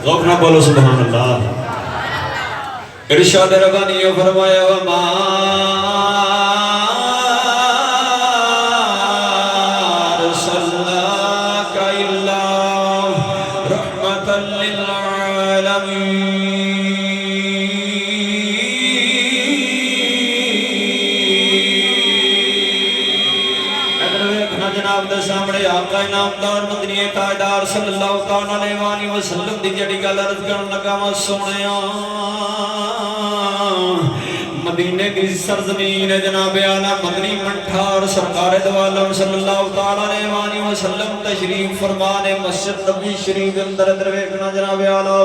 ذوق نہ بولو سبحان اللہ۔ ارشاد ربانی نے فرمایا وما ارسلناک الا رحمۃ للعالمین۔ جناب دے سامنے آقا انعامدار مدنی تاجدار صلی اللہ علیہ وآلہ وسلم دی جڑی گل عرض کرن لگا وا سونیا مدینے کی سرزمین جناب اعلی مدنی منٹھار سرکار دو عالم صلی اللہ علیہ وآلہ وسلم تشریف فرمانے مسجد نبی شریف اندر ادھر ویکھنا جناب اعلی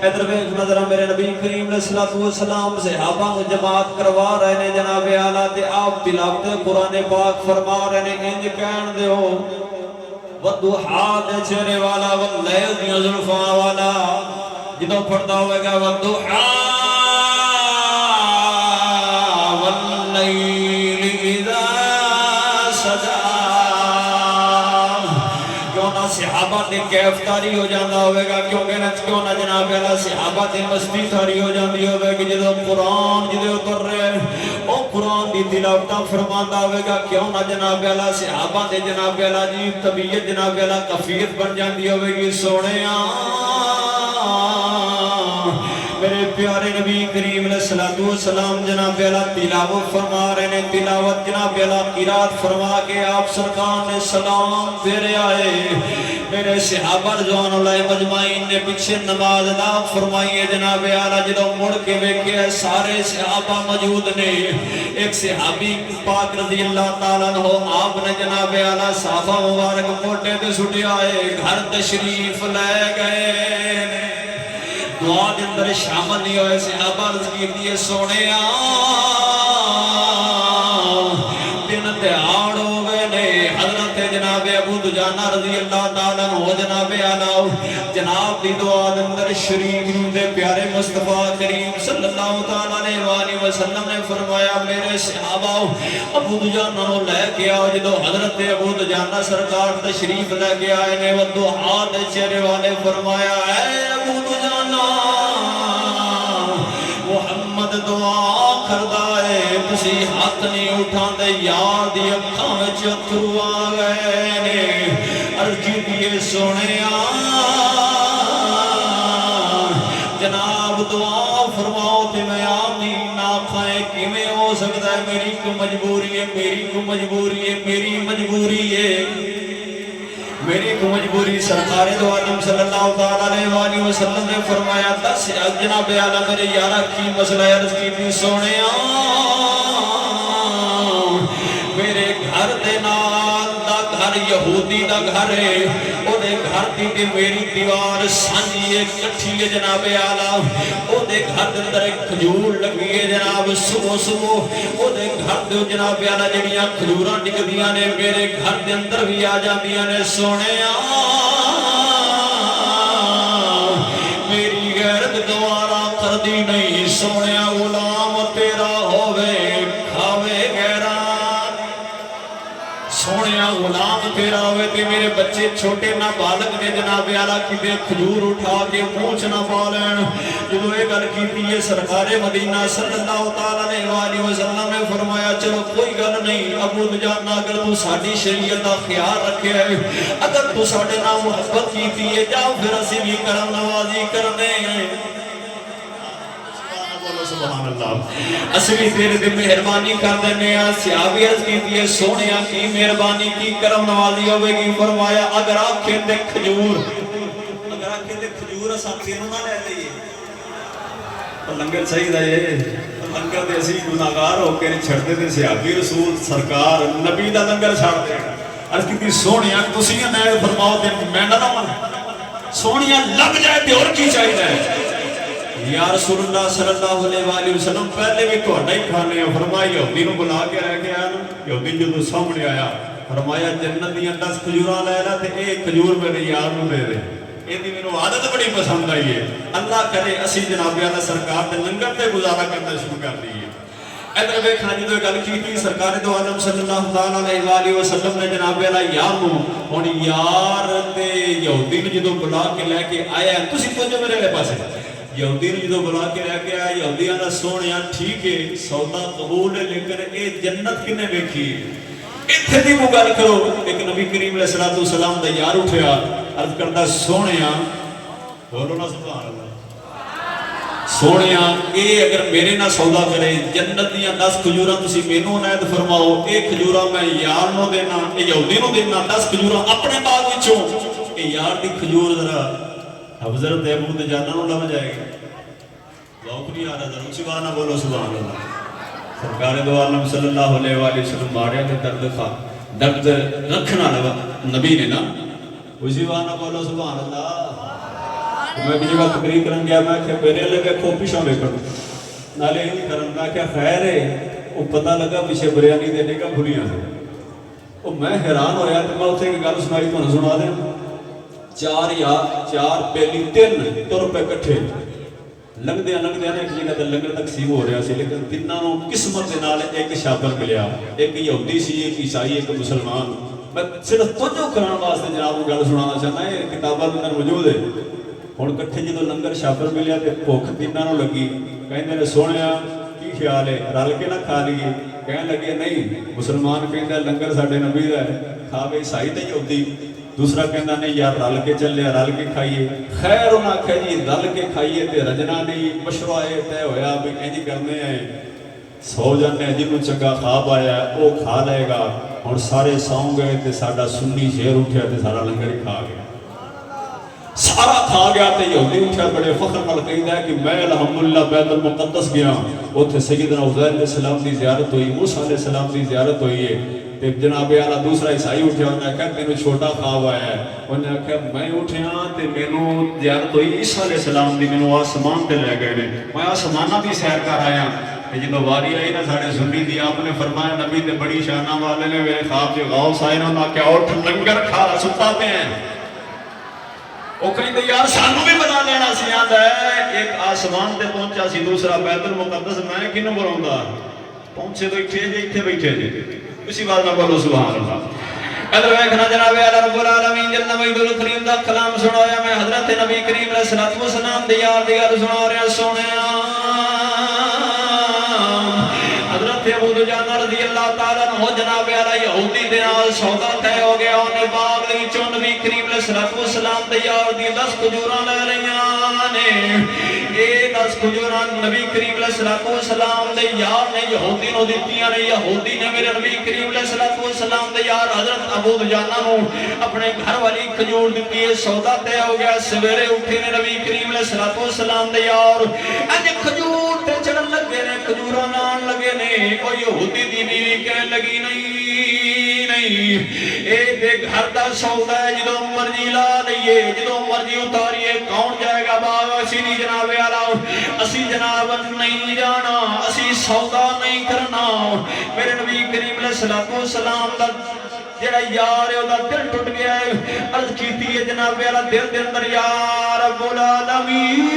ادھر ویکھنا ذرا میرے نبی کریم علیہ الصلوۃ والسلام صحابہ کو جماعت کروا رہے نے جناب اعلی تے آپ تلاوت قرآن پاک فرما رہے نے انج کہن دیو والضحا دے چہرے والا واللیل دی زلفاں والا جدوں پڑھدا ہوئے گا والضحا واللیل اذا سجا کیوں نہ صحابہ دے کیف تاری ہو جاندہ ہوئے گا کیوں نہ جناب اعلیٰ صحابہ دے مستی تاری ہو جاندی ہوئے گا جدوں قرآن جدے اتر رہے او قرآن دی تلاوتاں فرماندہ ہوئے گا کیوں نہ جناب اعلیٰ صحابہ دے جناب اعلیٰ جی طبیعت جناب اعلیٰ کفیت بن جاندی ہوئے گی سونے میرے پیارے نبی کریم علیہ السلام جناب اعلیٰ تلاوت فرما رہے نے تلاوت جناب اعلیٰ قرات فرما کے آپ سرکار نے سلام پھیرے آئے میرے صحابہ رضوان اللہ مجمعین نے پیچھے نماز ادا فرمائی ہے جناب اعلیٰ جدوں مڑ کے ویکھے سارے صحابہ موجود نے ایک صحابی پاک رضی اللہ تعالیٰ عنہ آپ نے جناب اعلیٰ صحابہ مبارک موٹے تے سٹے آئے گھر تشریف لے گئے دعا دے اندر شامل نہیں ہوئے صحابہ عرض کیتی ہے سونے دن تہاڑ ہو گئے نے حضرت جناب ابو دجانہ رضی اللہ تعالیٰ عنہ جناب اعلیٰ جناب دی دعا دے اندر شریک دے پیارے مصطفیٰ کریم صلی اللہ علیہ وآلہ وسلم نے فرمایا میرے صحابہ ابو دجانہ نو لے کے آؤ جدو حضرت ابو دجانہ سرکار تشریف لے کے آئے نے والضحا دے چہرے والے فرمایا اے ابو دجانہ محمد دعا کردہ ہے تسی ہاتھ نہیں اٹھان دے یار دی اکھاں وچ اتھرو آ گئے نے عرض کیتی سونے جناب دعا فرماؤ تے میں آمین نہ کھائے کیویں ہو سکتا ہے میری کو مجبوری ہے میری کو مجبوری ہے میری مجبوری ہے میری کو مجبوری سرکار دو عالم صلی اللہ علیہ وآلہ وسلم نے فرمایا دس جناب اعلیٰ میرے یارہ کی مسئلہ عرض کی تھی سونے میرے گھر دے نال دا گھر یہودی دا گھر ہے او دے گھر دی تے میری دیوار سانجی ایک کٹھی ہے جناب اعلیٰ او دے گھر دے اندر ایک کھجور لگی ہے جناب صبح صبح او دے گھر دے جناب اعلیٰ جڑیاں کھجوراں ڈگدیاں نے میرے گھر دے اندر بھی آ جاندیاں نے سونے میری غیرت گوارا کردی نہیں سونے غلام تیرا ہووے کھاوے غیران سونے غلام تیرا ہوئے تے میرے بچے چھوٹے نہ بالغ نے جناب اعلیٰ کتے کھجور اٹھا کے پونچھ نہ پالین جدو ایک گل کیتی ہے سرکار مدینہ صلی اللہ علیہ وآلہ وسلم نے فرمایا چلو کوئی گل نہیں ابو دجانہ اگر تو ساڈی شریعت دا خیال رکھے ہے اگر تو ساڈے نال محبت کیتی ہے جاؤ پھر اسی بھی کرم نوازی کرنے ہیں سبحان اللہ اسوی تیرے دے مہربانی کر دینے صحابی عرض کیتی ہے سونیا کی مہربانی کی کرم نوازی ہوئے گی فرمایا اگر آنکھیں دے کھجور اساں تینوں نہ لے لئیے لنگر صحیح دا یہ لنگر دے اسی گناہگار ہو کے چھڑتے تھے صحابی رسول سرکار نبی دا لنگر چھاڑ دے عرض کیتی سونیا تسی نے فرماؤ تے میں نہ لاواں سونیا لگ جائے تے اور کی چاہیے یا رسول اللہ صلی اللہ علیہ وآلہ وسلم پہلے بھی توڑا ہی کھانے ہیں فرمایا یہودی نو بلا کے رہ کے آیا نا یہودی جو سامنے آیا فرمایا جنت دیاں 10 کھجوراں لے لا تے ایک کھجور میرے یار نو دے دے یہ دی میں عادت بڑی پسند آئی ہے اللہ کرے اسی جناب اعلیٰ سرکار دے لنگر تے گزارا کرنا شروع کر دیئے ادھر ویکھنا جدوں گل کیتی سرکار دو عالم صلی اللہ علیہ وسلم نے جناب والا یار نو ہن یار تے یہودی نو جدوں بلا کے لے کے آیا تسی توجہ میرے والے پاسے یہودی نو جدوں بلا کے لے کے آیا یہودیاں دا سونیا ٹھیک ہے سودا قبول ہے لیکن اے جنت کنے ویکھی اتھے دی وہ گل کرو ایک نبی کریم علیہ الصلوۃ والسلام دا یار اٹھیا عرض کردا سونیا بولو نا سبحان اللہ سونیا اے اگر میرے نہ سودا کرے جنت دیاں 10 کھجوراں تسی مینوں عنایت فرماؤ اے کھجوراں میں یار نو دینا اے یہودی نو دینا 10 کھجوراں اپنے باغ وچوں اے یار دی کھجور ذرا حضرت ابو دجانہ نو لگ جائے گی ذوق نہیں آ رہا ذرا سبحان اللہ بولو سبحان اللہ سرکار دو عالم صلی اللہ علیہ وآلہ وسلم ماریا تے درد رکھنا لگا نبی نے نا اسی سبحان اللہ بولو سبحان اللہ میں بھی جگہ تقریر کرن گیا میں کہ میرے لگے کھو پیچھے ویکھن نالے ہی کرن میں کہ خیر ہے وہ پتہ لگا پیچھے بریانی دینے کا بھلیاں سے وہ میں حیران ہویا تو میں اسے ایک گل سنائی تو سنا دیں چار پیلی 3 روپے کٹھے لگدے نے ایک جگہ تے لنگر تقسیم ہو رہا سی لیکن تینوں قسمت دے نال ایک شاپر ملیا ایک یہودی سی ایک عیسائی ایک مسلمان میں صرف توجہ کران واسطے جناب کو گل سنانا چاہنا ہے کتاباں دے اندر موجود ہے ہن کٹھے جدوں لنگر شاپر ملیا تے بھوک تیناں نوں لگی کہندے نے سونیا کی خیال ہے رل کے نہ کھا لیے کہن لگے نہیں مسلمان کہندا لنگر ساڈے نبی دا ہے کھا کے عیسائی تے یہودی دوسرا کہندا نہیں یار رل کے چلے رل کے کھائیے خیر انہاں آکھیا جی رل کے کھائیے تے رجنا نہیں مشورہ اے طے ہویا بھی انج کرنے ہیں سو جانے جنوں چنگا خواب آیا وہ کھا لے گا ہن سارے سو گئے تے ساڈا سنی شیر اٹھیا تے سارا لنگر ہی کھا گیا سارا کھا گیا تے یہودی اٹھیا بڑے فخر نال کہندا ہے کہ میں الحمدللہ بیت المقدس گیا اوتھے سیدنا عزیر علیہ السلام دی زیارت ہوئی موسیٰ علیہ السلام دی زیارت ہوئی ہے تے جناب اعلیٰ دوسرا عیسائی اٹھیا انہوں نے کہا مینوں چھوٹا خواب آیا ہے انہوں نے کہا میں اٹھیا تے مینوں زیارت ہوئی عیسیٰ علیہ السلام دی مینوں آسمان تے لے گئے میں آسمانہ دی سیر کر آیا جدو واری آئی نا ساڑھے سنی دی آپ نے فرمایا نبی تے بڑی شانہ والے نے میرے خواب جو غوث آئے نا انہوں نے کہا اٹھ لنگر کھا ستا پہ ہیں وہ کہیں دے یار سانو بھی بنا لینا سیاد ہے ایک آسمان تے پہنچا سی دوسرا بیت المقدس میں کنو بڑھوں گا پہنچے تو اٹھے جے اٹھے بیٹھے جے اسی بات نہ بولو سبحان اللہ ادھر ویکھنا جناب اعلیٰ رب العالمین جل مجدہ الکریم دا کلام سنایا میں حضرت نبی کریم علیہ الصلوۃ والسلام دی یار دی گل سنا رہا سونیا حضرت ابو دجانہ رضی اللہ تعالیٰ عنہ جناب اعلیٰ یہودی دے نال سودا طے ہو گیا انہیں باغ دے وچوں نبی کریم علیہ الصلوۃ والسلام دی یار دی 10 کھجوراں لے لئیاں نے یہ 10 کھجوراں نبی کریم علیہ الصلوۃ والسلام دے یار نے یہودی نو دتیاں نے یہودی نے میرے نبی کریم علیہ الصلوۃ والسلام دے یار حضرت ابو دجانہ نو اپنے گھر والی کھجور دتی ہے سودا طے ہو گیا سویرے اٹھے نے نبی کریم علیہ الصلوۃ والسلام دے یار اج کھجور تے چڑھن لگے نے کھجوراں نان لگے نے او یہودی دی بیوی کہن لگی نہیں اے دے گھر دا سودا ہے جدوں مرضی لا لئیے جدوں مرضی اتاریے کون جائے گا باغ اسی نہیں جناب اعلیٰ اسی جناب نہیں جانا اسی سودا نہیں کرنا میرے نبی کریم علیہ الصلوۃ والسلام دا جڑا یار ہے دا دل ٹوٹ گیا ہے عرض کیتی ہے جناب اعلیٰ دل دے اندر یا رب العالمین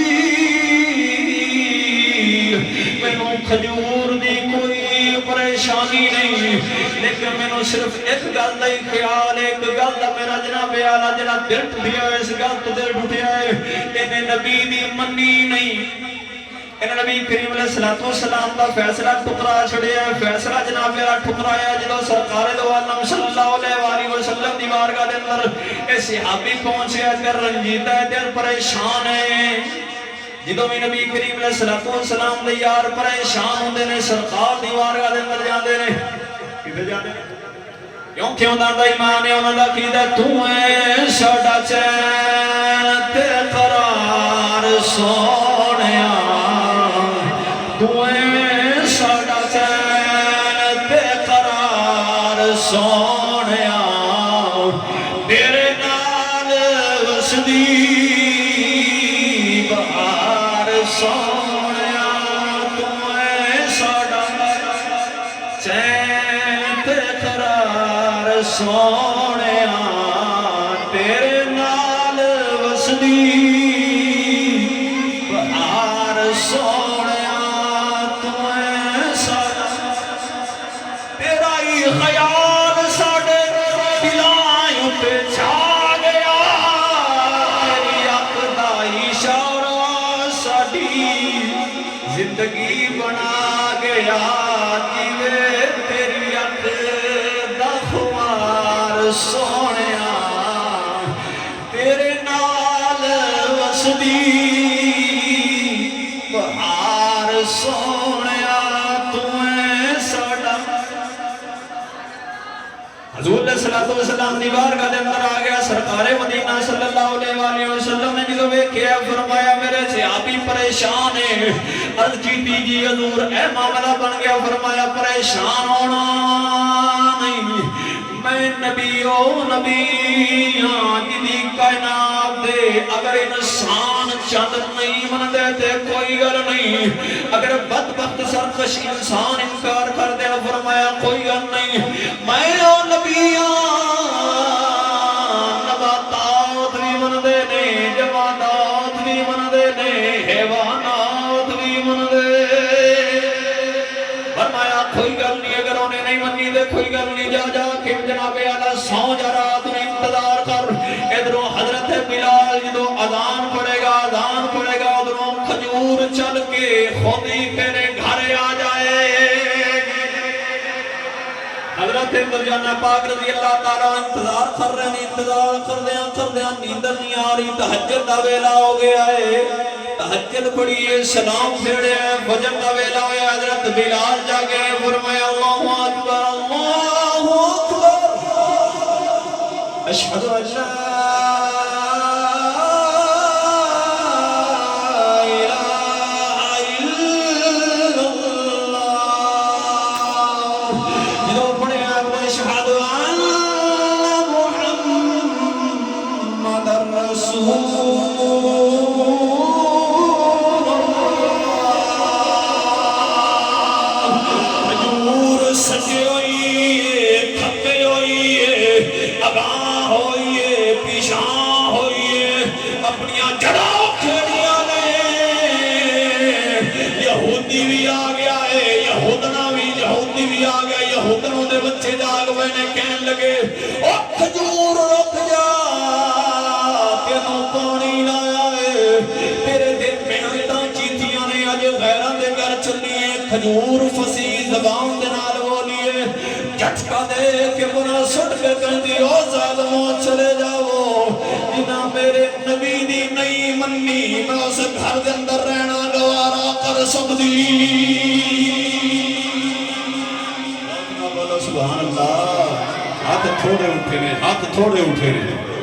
مینوں کھجور دی کوئی پریشانی نہیں لیکن مینوں صرف ایک گل دا ہی خیال ہے ایک گل دا میرا جناب اعلیٰ جڑا دل ٹوٹیا ہے اس گل تو دل ٹوٹیا ہے انہیں نبی دی منی نہیں انہیں نبی کریم علیہ الصلوۃ والسلام دا فیصلہ ٹکرا چھڑیا ہے فیصلہ جناب اعلیٰ ٹکرایا جدوں سرکار دو عالم صلی اللہ علیہ وسلم دی بارگاہ دے اندر اے صحابی پہنچے دل رنجیدہ ہے دل پریشان ہے جدوں بھی نبی کریم علیہ الصلوۃ والسلام دے یار پریشان ہوندے نے سرکار دی بارگاہ دے اندر جاندے نے کدھر جاندے نے کیونکہ انہاں دا ایمان ہے انہاں دا عقیدہ تو ہے ساڈا چین تے قرار سونیا تو ہے ساڈا چین تے قرار سونیا تیرے نال وسدی سونیا تمہیں ساڈا چین تے قرار سونیا تیرے نال وسدی بہار سونیا تمہیں ساڈا زندگی بنا گیا جیوے تیری اکھ دا خوار سونیا تیرے نال وسدی بہار سونیا تمہیں ساڑا حضور صلی اللہ علیہ وسلم دی بارگاہ دے اندر آ گیا سرکار مدینہ صلی اللہ علیہ وسلم نے جدو ویکھیا فرمایا میرے صحابی پریشان ہے عرض کی جی حضور اے معاملہ بن گیا فرمایا پریشان ہونا نہیں میں نبی ہاں جدی کائنات دے اگر انسان چند نہیں من دے تے کوئی گل نہیں اگر بدبخت سرکش انسان انکار کر دے فرمایا کوئی گل نہیں میں او نباتات بھی من دے نے جمادات بھی من دے نے حیوانات بھی من دے فرمایا کوئی گل نہیں اگر انہیں نہیں منی دے کوئی گل نہیں جا کے جناب اعلیٰ سو جا رات میں انتظار کر ادھروں حضرت بلال جدو اذان پڑے گا ادھروں کھجور چل کے خود ہی تیرے گھر آ جائے حضرت مرجانہ پاک رضی اللہ تعالیٰ انتظار کر رہے ہیں انتظار کر دیا نیندر نہیں آ رہی تہجد دا ویلا ہو گیا ہے تہجد پڑھیے سلام پھیڑے ہیں فجر دا ویلا ہویا حضرت بلال جاگے فرمایا اللہ اکبر اشہد ان لا کھجور فصیح زبان دے نال بولیے جھٹکا دے کے بنا سٹ کے کہتی او ظالموں چلے جاؤ جنہ میرے نبی دی نہیں منی میں اس گھر دے اندر رہنا گوارا کر سکتی بولو سبحان اللہ ہاتھ تھوڑے اٹھے نے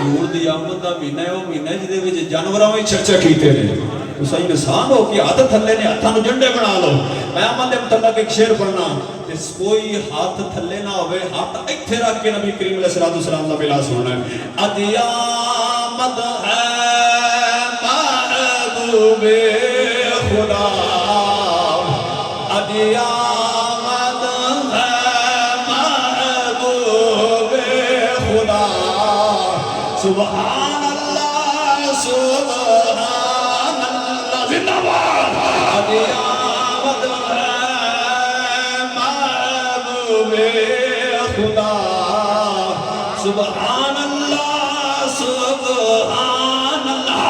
حضور دی آمد دا مہینہ ہے وہ مہینہ جدے وچ جانوراں وچ چرچا کیتے نے تو صحیح انسان ہو کہ ہاتھ تھلے نے ہاتھاں نوں جنڈے بنا لو میں عمل دے متعلق ایک شعر پڑھنا تے کوئی ہاتھ تھلے نہ ہوے ہاتھ ایتھے رکھ کے نبی کریم علیہ الصلوۃ والسلام دا بلا سننا ہے اج آمد ہے محبوب خدا اج آمد ہے محبوب خدا سبحان اللہ سبحان اللہ زندہ باد اج آمد ہے محبوب خدا سبحان اللہ سبحان اللہ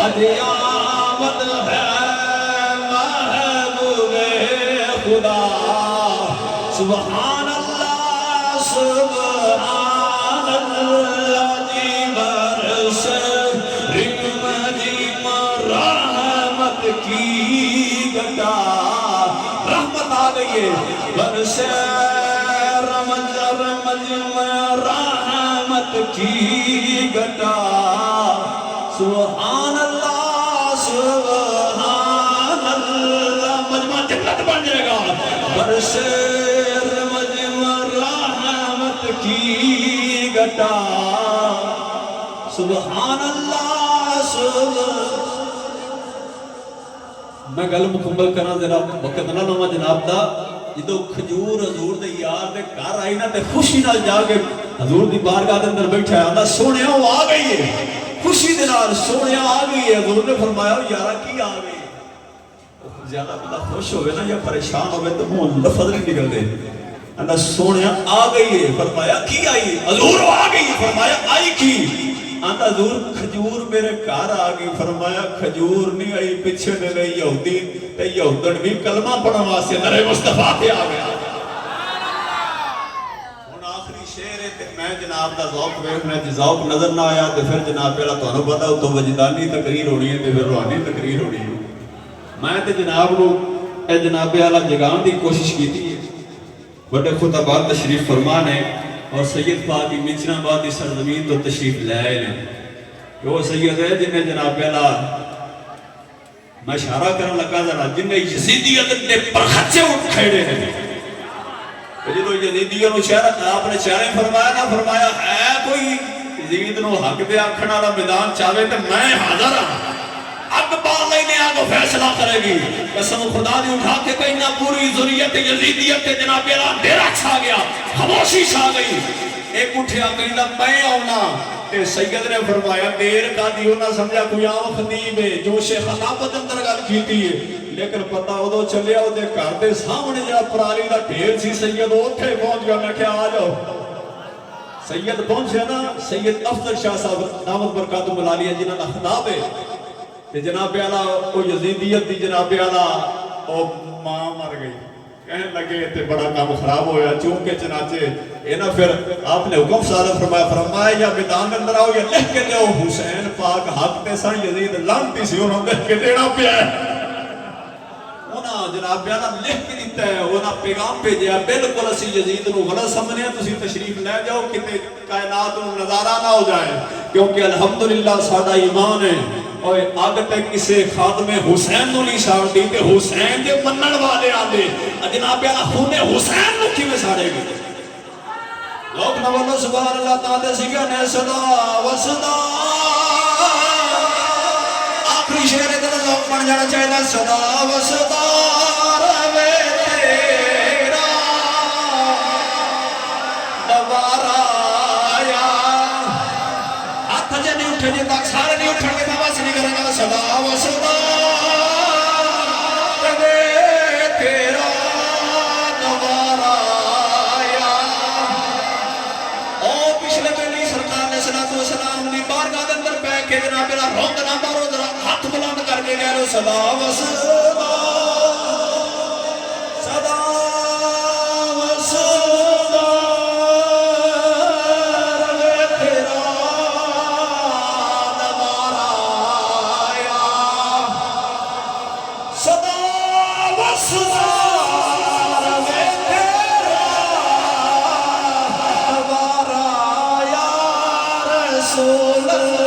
اج آمد ہے محبوب خدا سبحان اللہ سبحان اللہ کی گدا رحمت آ گئی ہے برس رمض میں رحمت کی گدا سبحان اللہ سبحان اللہ مجمع جنت بن جائے گا برس رمض میں رحمت کی گدا سبحان اللہ سبحان میں گل مکمل کرنا ذرا وقت نہ لواں جناب دا جدو کھجور حضور دے یار دے گھر آئی نا تے خوشی نال جا کے حضور دی بارگاہ دے اندر بیٹھا آندا سونیا وہ آ گئی ہے خوشی دے نال سونیا آ گئی ہے حضور نے فرمایا یارا کی آ گئی زیادہ بندہ خوش ہوئے نا یا پریشان ہوئے تو منہ لفظ نہیں نکلتے. اندر سونیا آ گئی ہے، فرمایا کی آئی؟ حضور آ گئی، فرمایا آئی کی؟ اندر حضور کھجور میرے گھر آ گئی، فرمایا کھجور نہیں آئی، پیچھے نے لئی یہودی تے یہودن بھی کلمہ پڑھن واسطے در مصطفیٰ تے آ گیا. ہن آخری شعر ہے تے میں جناب دا ذوق ویکھنا، جے ذوق نظر نہ آیا تے پھر جناب والا تانوں پتہ او تو وجدانی تقریر ہونی ہے تے پھر روحانی تقریر ہونی ہے. میں تے جناب نو اے جناب والا جگان دی کوشش کیتی ہے. بڑے خطبات تشریف فرمان ہے اور سید پاک کی مچنا بات کی سرزمین تو تشریف لے آئے ہیں کہ وہ سید ہے جنہیں جناب پہلا میں اشارہ کرنے لگا ذرا جنہیں یزیدیت نے پرخچے اٹھ کھڑے ہیں. جدو یزیدیت نو شہر آپ نے چہرے فرمایا نہ فرمایا ہے کوئی یزید نو حق دے آکھن والا میدان چاہے تو میں حاضر ہوں. اکبر لینے آگو فیصلہ کرے گی. قسم خدا دی اٹھا کے کہنا پوری ذریت یزیدیت کے جناب اعلان ڈیرا چھا گیا، خاموشی چھا گئی. ایک اٹھیا کہنا میں آؤنا تے سید نے فرمایا دیر کا دیو نہ سمجھا کوئی آؤ خطیب ہے جوش خطابت اندر گل کیتی ہے. لیکن پتہ ادو چلیا او دے گھر دے سامنے جا پرالی دا ڈھیر سی سید اوتھے پہنچ گیا. میں کیا آ جاؤ سید پہنچے نا. سید افضل شاہ صاحب دامت برکاتہ ملالیہ جنہاں دا خطاب ہے کہ جناب اعلیٰ او یزیدیت دی جناب اعلیٰ او ماں مر گئی. کہنے لگے تے بڑا کام خراب ہویا چونکہ چنانچہ یہ نا پھر آپ نے حکم صادر فرمایا یا میدان اندر آؤ یا لکھ کے دے حسین پاک حق تے سان یزید لانتی سی انہوں لکھ کے دینا پیا ہے. انہاں جناب اعلیٰ لکھ کے دیتا ہے انہاں پیغام بھیجیا بالکل اسی یزید نو غلط سمجھنے ہیں تسی تشریف لے جاؤ کتے کائنات نو نظارہ نہ ہو جائے کیونکہ الحمدللہ ساڈا ایمان ہے اور آگ تک کسے خادم حسین نو نہیں ساڑ دی تے حسین دے منن والے آدھے جناب اعلیٰ خون حسین نو کی میں ساڑے گئے. لوگ نوالو سبحان اللہ تعالی سکھنے صدا و صدا آخری شعر اتنا ذوق بن جانا چاہیے صدا و صدا روے تیرا دوبارہ آیا. ہاتھ جے نہیں اٹھے جے تک سارے نہیں اٹھن کے بابا سے نہیں کریں گا. صدا و صدا روے تیرا دوبارہ آیا. او پچھلے پہلی سرکار نے صلاة و سلام دی بارگاہ دے اندر پہ کے جناب میرا روند نہ مارو ذرا ہاتھ بلند کر کے کہہ لو صدا و صدا صدا و صدا روے تیرا دوبارہ آیا. صدا و صدا روے تیرا دوبارہ آیا. رسول اللہ